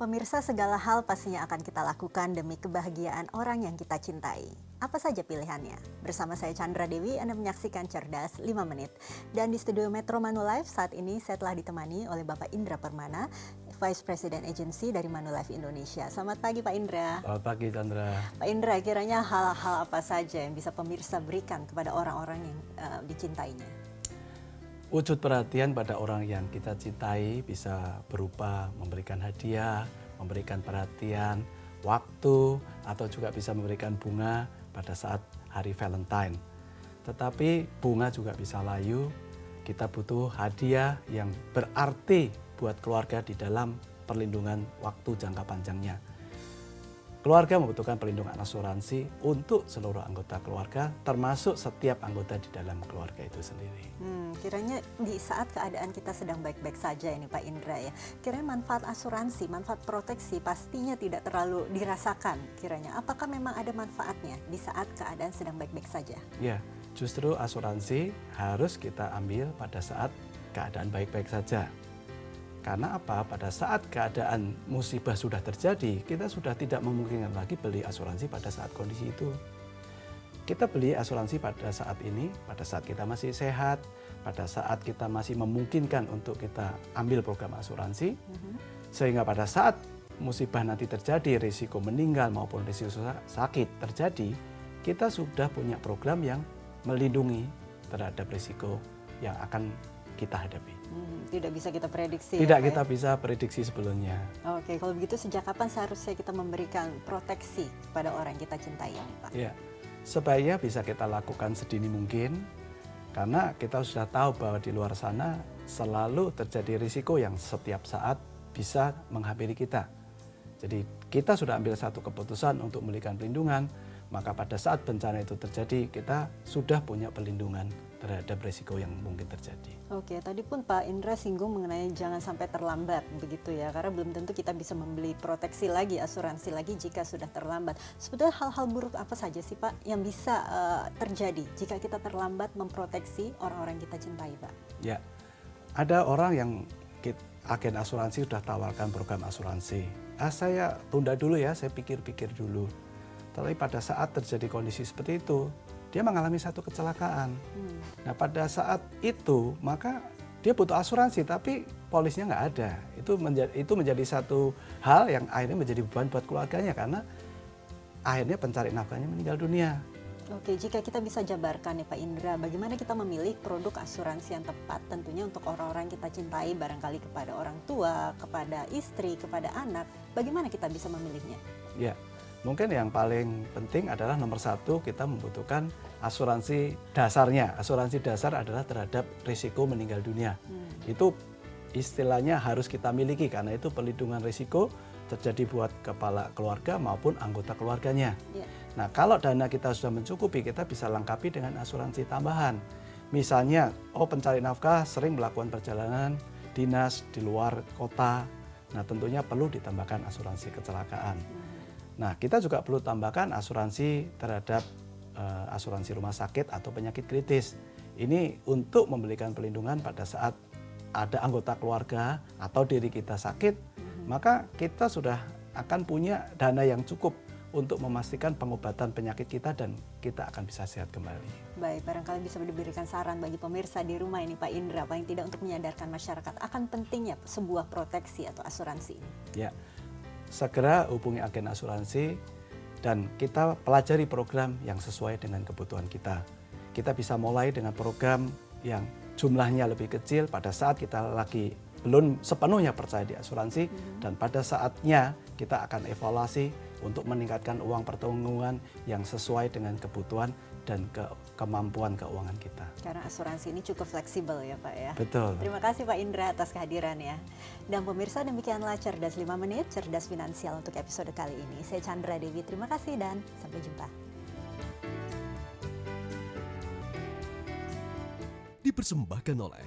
Pemirsa, segala hal pastinya akan kita lakukan demi kebahagiaan orang yang kita cintai. Apa saja pilihannya? Bersama saya Chandra Dewi, Anda menyaksikan Cerdas 5 Menit. Dan di studio Metro Manulife saat ini saya telah ditemani oleh Bapak Indra Permana, Vice President Agency dari Manulife Indonesia. Selamat pagi Pak Indra. Selamat pagi Chandra. Pak Indra, kiranya hal-hal apa saja yang bisa pemirsa berikan kepada orang-orang yang dicintainya? Wujud perhatian pada orang yang kita cintai bisa berupa memberikan hadiah, memberikan perhatian, waktu, atau juga bisa memberikan bunga pada saat hari Valentine. Tetapi bunga juga bisa layu, kita butuh hadiah yang berarti buat keluarga di dalam perlindungan waktu jangka panjangnya. Keluarga membutuhkan perlindungan asuransi untuk seluruh anggota keluarga, termasuk setiap anggota di dalam keluarga itu sendiri. Kiranya di saat keadaan kita sedang baik-baik saja ini Pak Indra ya, kiranya manfaat asuransi, manfaat proteksi pastinya tidak terlalu dirasakan kiranya. Apakah memang ada manfaatnya di saat keadaan sedang baik-baik saja? Ya, justru asuransi harus kita ambil pada saat keadaan baik-baik saja. Karena apa? Pada saat keadaan musibah sudah terjadi, kita sudah tidak memungkinkan lagi beli asuransi pada saat kondisi itu. Kita beli asuransi pada saat ini, pada saat kita masih sehat, pada saat kita masih memungkinkan untuk kita ambil program asuransi, sehingga pada saat musibah nanti terjadi, risiko meninggal maupun risiko sakit terjadi, kita sudah punya program yang melindungi terhadap risiko yang akan kita hadapi. Tidak bisa kita prediksi. Tidak ya, kita bisa prediksi sebelumnya. Oke, kalau begitu sejak kapan seharusnya kita memberikan proteksi kepada orang yang kita cintai ini, Pak? Ya, sebaiknya bisa kita lakukan sedini mungkin, karena kita sudah tahu bahwa di luar sana selalu terjadi risiko yang setiap saat bisa menghampiri kita. Jadi kita sudah ambil satu keputusan untuk memberikan perlindungan, maka pada saat bencana itu terjadi kita sudah punya perlindungan terhadap risiko yang mungkin terjadi. Oke, tadi pun Pak Indra singgung mengenai jangan sampai terlambat begitu ya, karena belum tentu kita bisa membeli proteksi lagi, asuransi lagi jika sudah terlambat. Sebetulnya hal-hal buruk apa saja sih Pak yang bisa terjadi jika kita terlambat memproteksi orang-orang yang kita cintai, Pak? Ya, ada orang yang agen asuransi sudah tawarkan program asuransi. Saya tunda dulu ya, saya pikir-pikir dulu. Tapi pada saat terjadi kondisi seperti itu, dia mengalami satu kecelakaan. Nah pada saat itu maka dia butuh asuransi tapi polisnya nggak ada. Itu menjadi satu hal yang akhirnya menjadi beban buat keluarganya karena akhirnya pencari nafkahnya meninggal dunia. Oke, jika kita bisa jabarkan nih Pak Indra, bagaimana kita memilih produk asuransi yang tepat tentunya untuk orang-orang yang kita cintai, barangkali kepada orang tua, kepada istri, kepada anak, bagaimana kita bisa memilihnya? Ya. Mungkin yang paling penting adalah nomor satu kita membutuhkan asuransi dasarnya. Asuransi dasar adalah terhadap risiko meninggal dunia. Itu istilahnya harus kita miliki karena itu perlindungan risiko terjadi buat kepala keluarga maupun anggota keluarganya. Nah kalau dana kita sudah mencukupi kita bisa lengkapi dengan asuransi tambahan. Misalnya pencari nafkah sering melakukan perjalanan dinas di luar kota. Nah tentunya perlu ditambahkan asuransi kecelakaan. Nah, kita juga perlu tambahkan asuransi terhadap asuransi rumah sakit atau penyakit kritis. Ini untuk memberikan perlindungan pada saat ada anggota keluarga atau diri kita sakit, maka kita sudah akan punya dana yang cukup untuk memastikan pengobatan penyakit kita dan kita akan bisa sehat kembali. Baik, barangkali bisa diberikan saran bagi pemirsa di rumah ini Pak Indra, paling tidak untuk menyadarkan masyarakat akan pentingnya sebuah proteksi atau asuransi ini. Ya. Segera hubungi agen asuransi dan kita pelajari program yang sesuai dengan kebutuhan kita. Kita bisa mulai dengan program yang jumlahnya lebih kecil pada saat kita lagi belum sepenuhnya percaya di asuransi dan pada saatnya kita akan evaluasi untuk meningkatkan uang pertanggungan yang sesuai dengan kebutuhan dan kemampuan keuangan kita. Karena asuransi ini cukup fleksibel ya Pak ya. Betul. Terima kasih Pak Indra atas kehadirannya. Dan pemirsa, demikianlah Cerdas 5 Menit, Cerdas Finansial untuk episode kali ini. Saya Chandra Dewi, terima kasih dan sampai jumpa. Dipersembahkan oleh